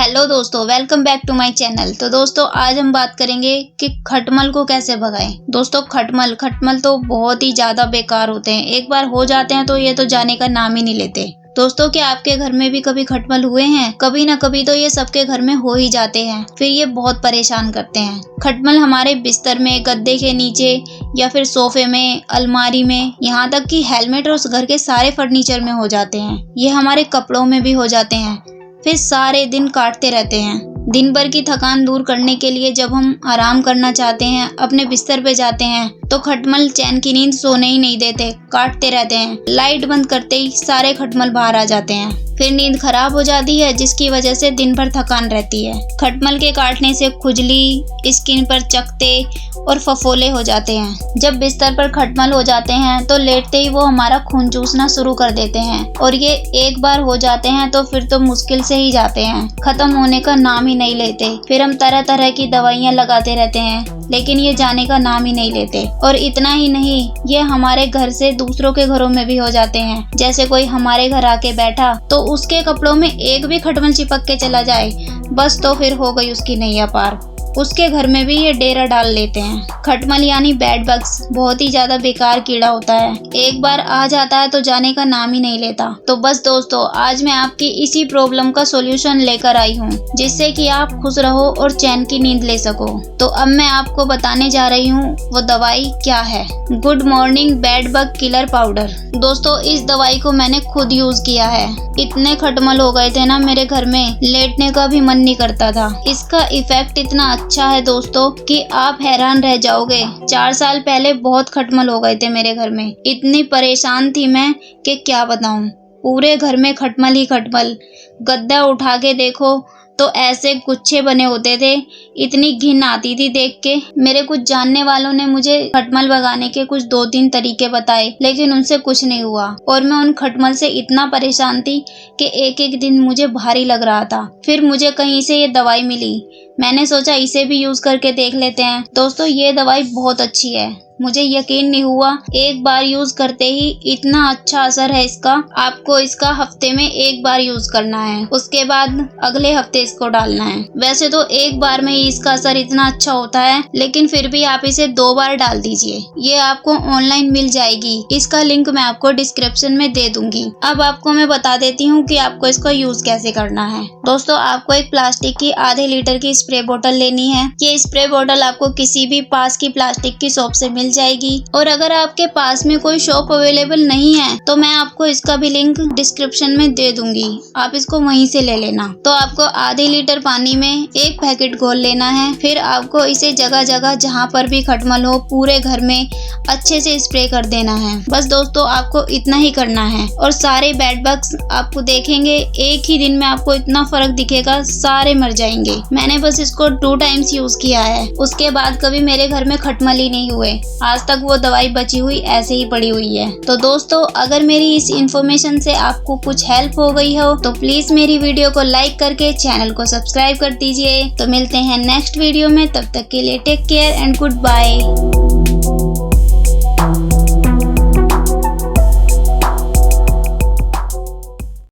Hello दोस्तों, welcome back to my channel. तो दोस्तों आज हम बात करेंगे कि खटमल को कैसे भगाएं। दोस्तों खटमल तो बहुत ही ज़्यादा बेकार होते हैं। एक बार हो जाते हैं तो ये तो जाने का नाम ही नहीं लेते। दोस्तों क्या आपके घर में भी कभी खटमल हुए हैं? कभी ना कभी तो ये सबके घर में हो ही जाते हैं। फिर ये बहुत परेशान करते हैं। खटमल हमारे बिस्तर में, गद्दे के नीचे या फिर सोफे में, अलमारी में, यहाँ तक कि हेलमेट और उस घर के सारे फर्नीचर में हो जाते हैं। ये हमारे कपड़ों में भी हो जाते हैं। फिर सारे दिन काटते रहते हैं। दिन भर की थकान दूर करने के लिए जब हम आराम करना चाहते हैं, अपने बिस्तर पे जाते हैं, तो खटमल चैन की नींद सोने ही नहीं देते, काटते रहते हैं। लाइट बंद करते ही सारे खटमल बाहर आ जाते हैं। फिर नींद खराब हो जाती है, जिसकी वजह से दिन भर थकान रहती है। खटमल के काटने से खुजली, स्किन पर चकत्ते और फफोले हो जाते हैं। जब बिस्तर पर खटमल हो जाते हैं तो लेटते ही वो हमारा खून चूसना शुरू कर देते हैं, और ये एक बार हो जाते हैं तो फिर तो मुश्किल से ही जाते हैं, खत्म होने का नाम ही नहीं लेते। फिर हम तरह तरह की दवाइयाँ लगाते रहते हैं, लेकिन ये जाने का नाम ही नहीं लेते। और इतना ही नहीं, ये हमारे घर से दूसरों के घरों में भी हो जाते हैं। जैसे कोई हमारे घर आके बैठा तो उसके कपड़ों में एक भी खटमल चिपक के चला जाए, बस तो फिर हो गई उसकी नैया पार। उसके घर में भी ये डेरा डाल लेते हैं। खटमल यानी बेड बग्स बहुत ही ज्यादा बेकार कीड़ा होता है। एक बार आ जाता है तो जाने का नाम ही नहीं लेता। तो बस दोस्तों, आज मैं आपकी इसी प्रॉब्लम का सॉल्यूशन लेकर आई हूँ, जिससे कि आप खुश रहो और चैन की नींद ले सको। तो अब मैं आपको बताने जा रही हूँ वो दवाई क्या है। Good morning bed bug killer powder. दोस्तों इस दवाई को मैंने खुद यूज किया है। इतने खटमल हो गए थे ना मेरे घर में, लेटने का भी मन नहीं करता था। इसका इफेक्ट इतना अच्छा है दोस्तों कि आप हैरान रह जाओगे। 4 साल पहले बहुत खटमल हो गए थे मेरे घर में। इतनी परेशान थी मैं कि क्या बताऊं। पूरे घर में खटमल ही खटमल। गद्दा उठा के देखो तो ऐसे गुच्छे बने होते थे। इतनी घिन आती थी देख के। मेरे कुछ जानने वालों ने मुझे खटमल भगाने के कुछ 2-3 तरीके बताए, लेकिन उनसे कुछ नहीं हुआ। और मैं उन खटमल से इतना परेशान थी कि एक एक दिन मुझे भारी लग रहा था। फिर मुझे कहीं से ये दवाई मिली। मैंने सोचा इसे भी यूज करके देख लेते हैं। दोस्तों ये दवाई बहुत अच्छी है। मुझे यकीन नहीं हुआ, एक बार यूज करते ही इतना अच्छा असर है इसका। आपको इसका हफ्ते में एक बार यूज करना है, उसके बाद अगले हफ्ते इसको डालना है। वैसे तो एक बार में ही इसका असर इतना अच्छा होता है, लेकिन फिर भी आप इसे 2 बार डाल दीजिए। ये आपको ऑनलाइन मिल जाएगी। इसका लिंक मैं आपको डिस्क्रिप्शन में दे दूंगी। अब आपको मैं बता देती हूँ कि आपको इसको यूज कैसे करना है। दोस्तों आपको एक प्लास्टिक की आधे लीटर की स्प्रे बोतल लेनी है। ये स्प्रे बोतल आपको किसी भी पास की प्लास्टिक की शॉप से मिल जाएगी। और अगर आपके पास में कोई शॉप अवेलेबल नहीं है तो मैं आपको इसका भी लिंक डिस्क्रिप्शन में दे दूंगी, आप इसको वहीं से ले लेना। तो आपको आधे लीटर पानी में 1 पैकेट घोल लेना है। फिर आपको इसे जगह जगह जहाँ पर भी खटमल हो पूरे घर में अच्छे से स्प्रे कर देना है। बस दोस्तों आपको इतना ही करना है, और सारे बेड बग्स आपको देखेंगे एक ही दिन में आपको इतना फर्क दिखेगा, सारे मर जाएंगे। मैंने बस इसको 2 टाइम्स यूज किया है, उसके बाद कभी मेरे घर में खटमल ही नहीं हुए। आज तक वो दवाई बची हुई ऐसे ही पड़ी हुई है। तो दोस्तों अगर मेरी इस इन्फॉर्मेशन से आपको कुछ हेल्प हो गई हो तो प्लीज मेरी वीडियो को लाइक करके चैनल को सब्सक्राइब कर दीजिए। तो मिलते हैं नेक्स्ट वीडियो में, तब तक के लिए take care and good bye.